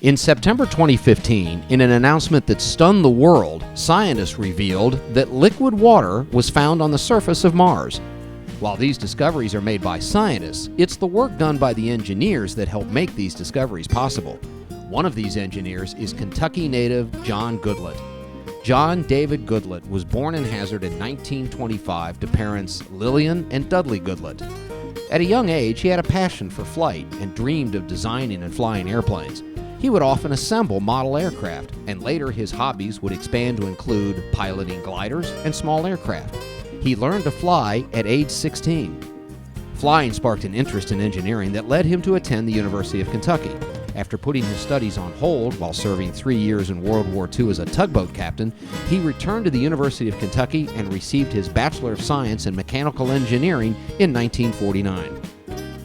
In September 2015, in an announcement that stunned the world, scientists revealed that liquid water was found on the surface of Mars. While these discoveries are made by scientists, it's the work done by the engineers that help make these discoveries possible. One of these engineers is Kentucky native John Goodlette. John David Goodlette was born in Hazard in 1925 to parents Lillian and Dudley Goodlette. At a young age, he had a passion for flight and dreamed of designing and flying airplanes. He would often assemble model aircraft, and later his hobbies would expand to include piloting gliders and small aircraft. He learned to fly at age 16. Flying sparked an interest in engineering that led him to attend the University of Kentucky. After putting his studies on hold while serving 3 years in World War II as a tugboat captain, he returned to the University of Kentucky and received his Bachelor of Science in Mechanical Engineering in 1949.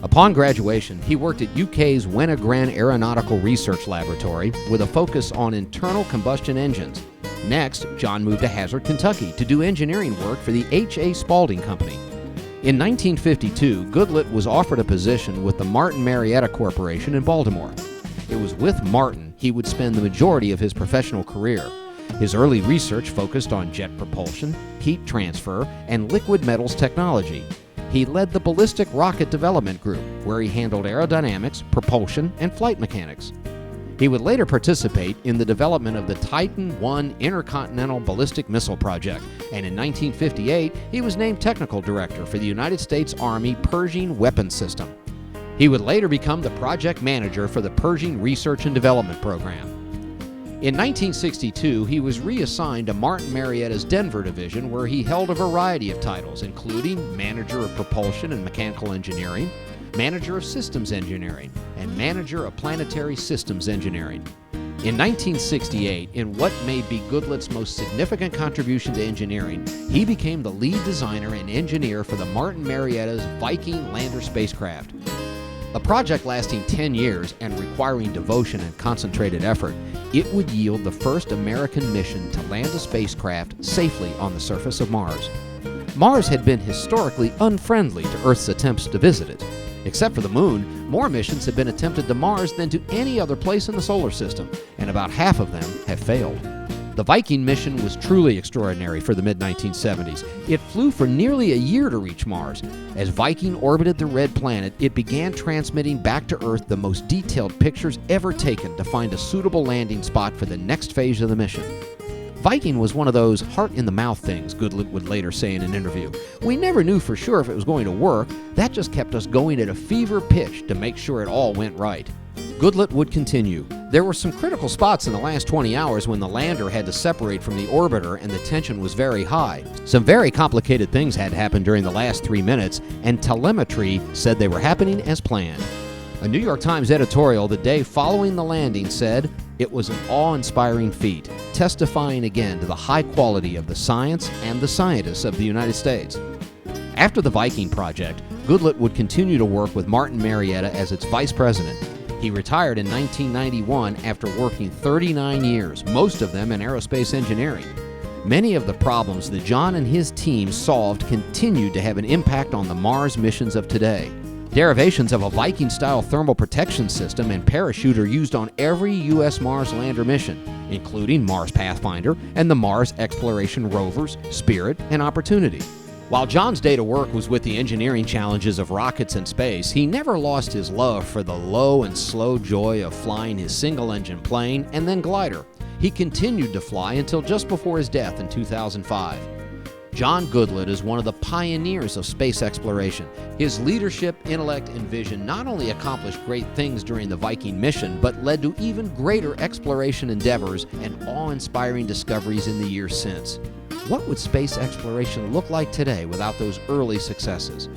Upon graduation, he worked at UK's Wenner-Gren Aeronautical Research Laboratory with a focus on internal combustion engines. Next, John moved to Hazard, Kentucky to do engineering work for the H.A. Spalding Company. In 1952, Goodlette was offered a position with the Martin Marietta Corporation in Baltimore. It was with Martin he would spend the majority of his professional career. His early research focused on jet propulsion, heat transfer, and liquid metals technology. He led the Ballistic Rocket Development Group, where he handled aerodynamics, propulsion, and flight mechanics. He would later participate in the development of the Titan I Intercontinental Ballistic Missile Project, and in 1958, he was named Technical Director for the United States Army Pershing Weapons System. He would later become the project manager for the Pershing Research and Development Program. In 1962, he was reassigned to Martin Marietta's Denver division, where he held a variety of titles, including Manager of Propulsion and Mechanical Engineering, Manager of Systems Engineering, and Manager of Planetary Systems Engineering. In 1968, in what may be Goodlette's most significant contribution to engineering, he became the lead designer and engineer for the Martin Marietta's Viking lander spacecraft. A project lasting 10 years and requiring devotion and concentrated effort, it would yield the first American mission to land a spacecraft safely on the surface of Mars. Mars had been historically unfriendly to Earth's attempts to visit it. Except for the Moon, more missions have been attempted to Mars than to any other place in the solar system, and about half of them have failed. The Viking mission was truly extraordinary for the mid-1970s. It flew for nearly a year to reach Mars. As Viking orbited the red planet, it began transmitting back to Earth the most detailed pictures ever taken to find a suitable landing spot for the next phase of the mission. Viking was one of those heart-in-the-mouth things, Goodlette would later say in an interview. We never knew for sure if it was going to work. That just kept us going at a fever pitch to make sure it all went right. Goodlette would continue. There were some critical spots in the last 20 hours when the lander had to separate from the orbiter and the tension was very high. Some very complicated things had happened during the last 3 minutes, and telemetry said they were happening as planned. A New York Times editorial the day following the landing said, "It was an awe-inspiring feat, testifying again to the high quality of the science and the scientists of the United States." After the Viking project, Goodlette would continue to work with Martin Marietta as its vice president. He retired in 1991 after working 39 years, most of them in aerospace engineering. Many of the problems that John and his team solved continued to have an impact on the Mars missions of today. Derivations of a Viking-style thermal protection system and parachute are used on every U.S. Mars lander mission, including Mars Pathfinder and the Mars Exploration Rovers, Spirit, and Opportunity. While John's day to work was with the engineering challenges of rockets and space, he never lost his love for the low and slow joy of flying his single-engine plane and then glider. He continued to fly until just before his death in 2005. John Goodlette is one of the pioneers of space exploration. His leadership, intellect, and vision not only accomplished great things during the Viking mission, but led to even greater exploration endeavors and awe-inspiring discoveries in the years since. What would space exploration look like today without those early successes?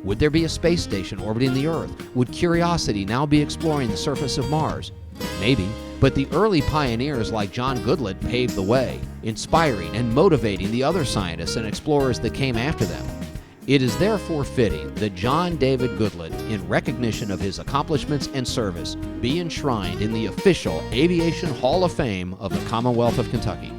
Would there be a space station orbiting the Earth? Would Curiosity now be exploring the surface of Mars? Maybe, but the early pioneers like John Goodlette paved the way, inspiring and motivating the other scientists and explorers that came after them. It is therefore fitting that John David Goodlette, in recognition of his accomplishments and service, be enshrined in the official Aviation Hall of Fame of the Commonwealth of Kentucky.